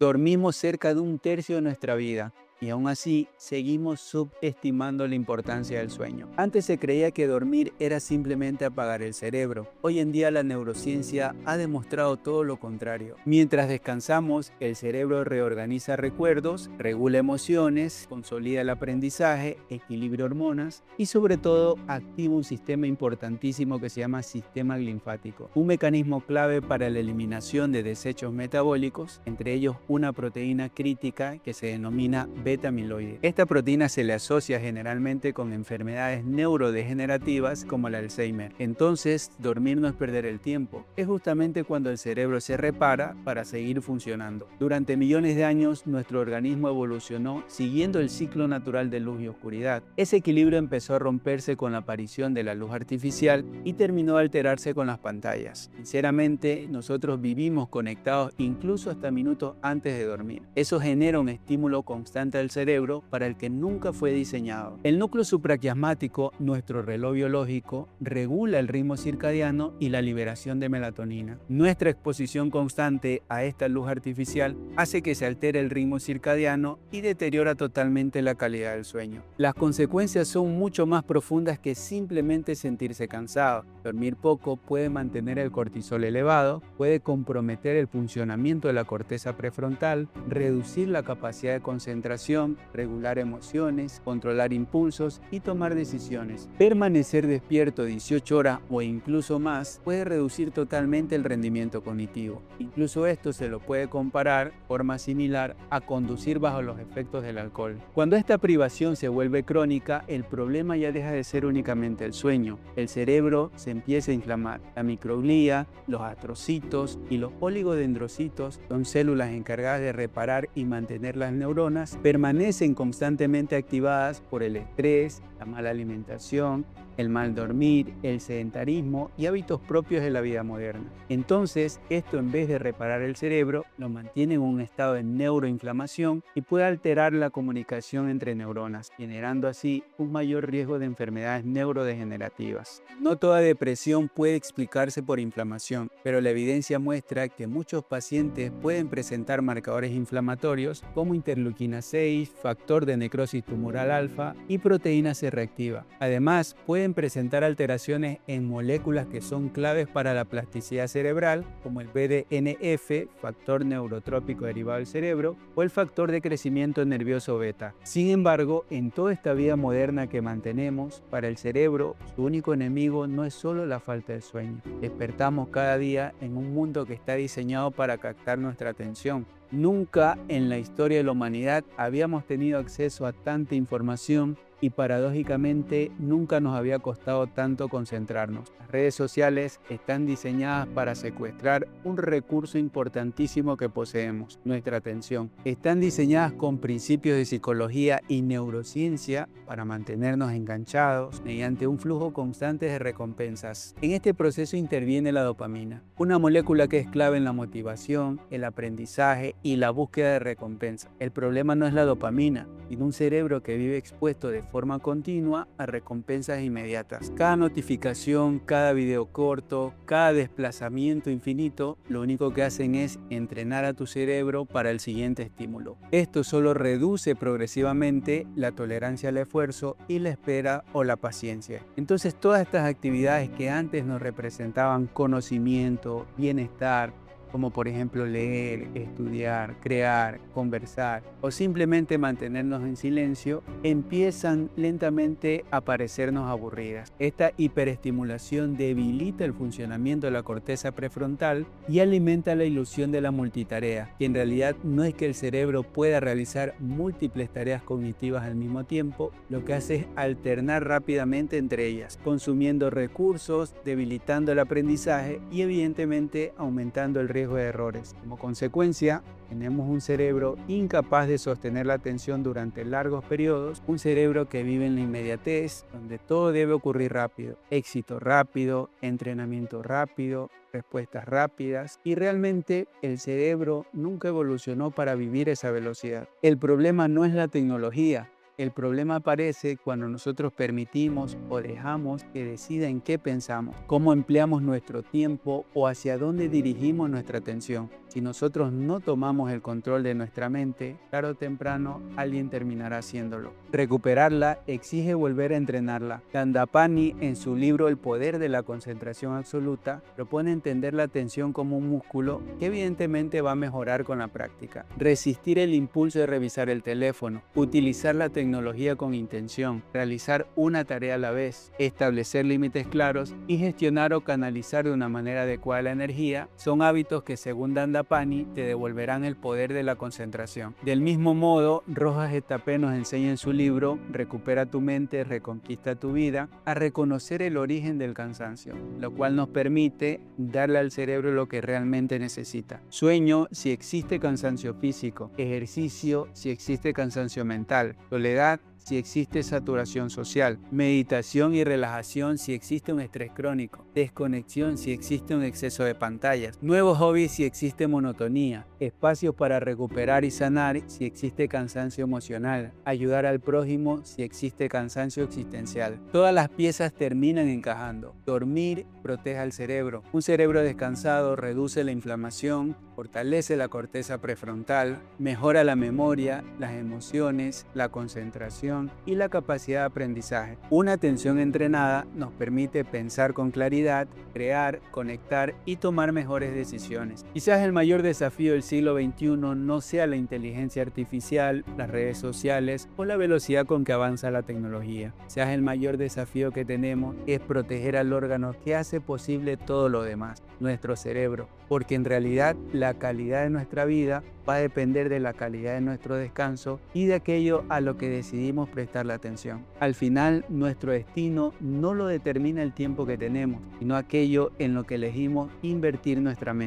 Dormimos cerca de un tercio de nuestra vida y aún así seguimos subestimando la importancia del sueño. Antes se creía que dormir era simplemente apagar el cerebro. Hoy en día la neurociencia ha demostrado todo lo contrario. Mientras descansamos, el cerebro reorganiza recuerdos, regula emociones, consolida el aprendizaje, equilibra hormonas y sobre todo activa un sistema importantísimo que se llama sistema linfático, un mecanismo clave para la eliminación de desechos metabólicos, entre ellos una proteína crítica que se denomina beta-amiloide. Esta proteína se le asocia generalmente con enfermedades neurodegenerativas como el Alzheimer. Entonces, dormir no es perder el tiempo, es justamente cuando el cerebro se repara para seguir funcionando. Durante millones de años, nuestro organismo evolucionó siguiendo el ciclo natural de luz y oscuridad. Ese equilibrio empezó a romperse con la aparición de la luz artificial y terminó de alterarse con las pantallas. Sinceramente, nosotros vivimos conectados incluso hasta minutos antes de dormir. Eso genera un estímulo constante del cerebro para el que nunca fue diseñado. El núcleo supraquiasmático, nuestro reloj biológico, regula el ritmo circadiano y la liberación de melatonina. Nuestra exposición constante a esta luz artificial hace que se altere el ritmo circadiano y deteriora totalmente la calidad del sueño. Las consecuencias son mucho más profundas que simplemente sentirse cansado. Dormir poco puede mantener el cortisol elevado, puede comprometer el funcionamiento de la corteza prefrontal, reducir la capacidad de concentración, regular emociones, controlar impulsos y tomar decisiones. Permanecer despierto 18 horas o incluso más puede reducir totalmente el rendimiento cognitivo. Incluso esto se lo puede comparar, de forma similar, a conducir bajo los efectos del alcohol. Cuando esta privación se vuelve crónica, el problema ya deja de ser únicamente el sueño. El cerebro se empieza a inflamar. La microglía, los astrocitos y los oligodendrocitos son células encargadas de reparar y mantener las neuronas, permanecen constantemente activadas por el estrés, la mala alimentación, el mal dormir, el sedentarismo y hábitos propios de la vida moderna. Entonces, esto en vez de reparar el cerebro, lo mantiene en un estado de neuroinflamación y puede alterar la comunicación entre neuronas, generando así un mayor riesgo de enfermedades neurodegenerativas. No toda depresión puede explicarse por inflamación, pero la evidencia muestra que muchos pacientes pueden presentar marcadores inflamatorios como interleuquina 6, factor de necrosis tumoral alfa y proteína C reactiva. Además, pueden presentar alteraciones en moléculas que son claves para la plasticidad cerebral, como el BDNF, factor neurotrópico derivado del cerebro, o el factor de crecimiento nervioso beta. Sin embargo, en toda esta vida moderna que mantenemos, para el cerebro, su único enemigo no es solo la falta de sueño. Despertamos cada día en un mundo que está diseñado para captar nuestra atención. Nunca en la historia de la humanidad habíamos tenido acceso a tanta información y paradójicamente nunca nos había costado tanto concentrarnos. Las redes sociales están diseñadas para secuestrar un recurso importantísimo que poseemos, nuestra atención. Están diseñadas con principios de psicología y neurociencia para mantenernos enganchados mediante un flujo constante de recompensas. En este proceso interviene la dopamina, una molécula que es clave en la motivación, el aprendizaje y la búsqueda de recompensa. El problema no es la dopamina, sino un cerebro que vive expuesto de forma continua a recompensas inmediatas. Cada notificación, cada video corto, cada desplazamiento infinito, lo único que hacen es entrenar a tu cerebro para el siguiente estímulo. Esto solo reduce progresivamente la tolerancia al esfuerzo y la espera o la paciencia. Entonces, todas estas actividades que antes nos representaban conocimiento, bienestar, como por ejemplo leer, estudiar, crear, conversar o simplemente mantenernos en silencio, empiezan lentamente a parecernos aburridas. Esta hiperestimulación debilita el funcionamiento de la corteza prefrontal y alimenta la ilusión de la multitarea, que en realidad no es que el cerebro pueda realizar múltiples tareas cognitivas al mismo tiempo, lo que hace es alternar rápidamente entre ellas, consumiendo recursos, debilitando el aprendizaje y evidentemente aumentando el riesgo de errores. Como consecuencia, tenemos un cerebro incapaz de sostener la atención durante largos periodos, un cerebro que vive en la inmediatez, donde todo debe ocurrir rápido, éxito rápido, entrenamiento rápido, respuestas rápidas, y realmente el cerebro nunca evolucionó para vivir esa velocidad. El problema no es la tecnología. El problema aparece cuando nosotros permitimos o dejamos que decida en qué pensamos, cómo empleamos nuestro tiempo o hacia dónde dirigimos nuestra atención. Si nosotros no tomamos el control de nuestra mente, tarde o temprano alguien terminará haciéndolo. Recuperarla exige volver a entrenarla. Dandapani, en su libro El poder de la concentración absoluta, propone entender la atención como un músculo que evidentemente va a mejorar con la práctica. Resistir el impulso de revisar el teléfono, utilizar la tecnología con intención, realizar una tarea a la vez, establecer límites claros y gestionar o canalizar de una manera adecuada la energía son hábitos que, según Dandapani, te devolverán el poder de la concentración. Del mismo modo, Rojas Estapé nos enseña en su libro Recupera tu mente, reconquista tu vida, a reconocer el origen del cansancio, lo cual nos permite darle al cerebro lo que realmente necesita. Sueño si existe cansancio físico, ejercicio si existe cansancio mental, soledad si existe saturación social, meditación y relajación si existe un estrés crónico, desconexión si existe un exceso de pantallas, nuevos hobbies si existe monotonía, espacios para recuperar y sanar si existe cansancio emocional, ayudar al prójimo si existe cansancio existencial. Todas las piezas terminan encajando. Dormir protege al cerebro. Un cerebro descansado reduce la inflamación, fortalece la corteza prefrontal, mejora la memoria, las emociones, la concentración y la capacidad de aprendizaje. Una atención entrenada nos permite pensar con claridad, crear, conectar y tomar mejores decisiones. Quizás el mayor desafío del siglo XXI no sea la inteligencia artificial, las redes sociales o la velocidad con que avanza la tecnología. Quizás el mayor desafío que tenemos es proteger al órgano que hace posible todo lo demás, nuestro cerebro, porque en realidad la calidad de nuestra vida va a depender de la calidad de nuestro descanso y de aquello a lo que decidimos prestarle atención. Al final, nuestro destino no lo determina el tiempo que tenemos, sino aquello en lo que elegimos invertir nuestra mente.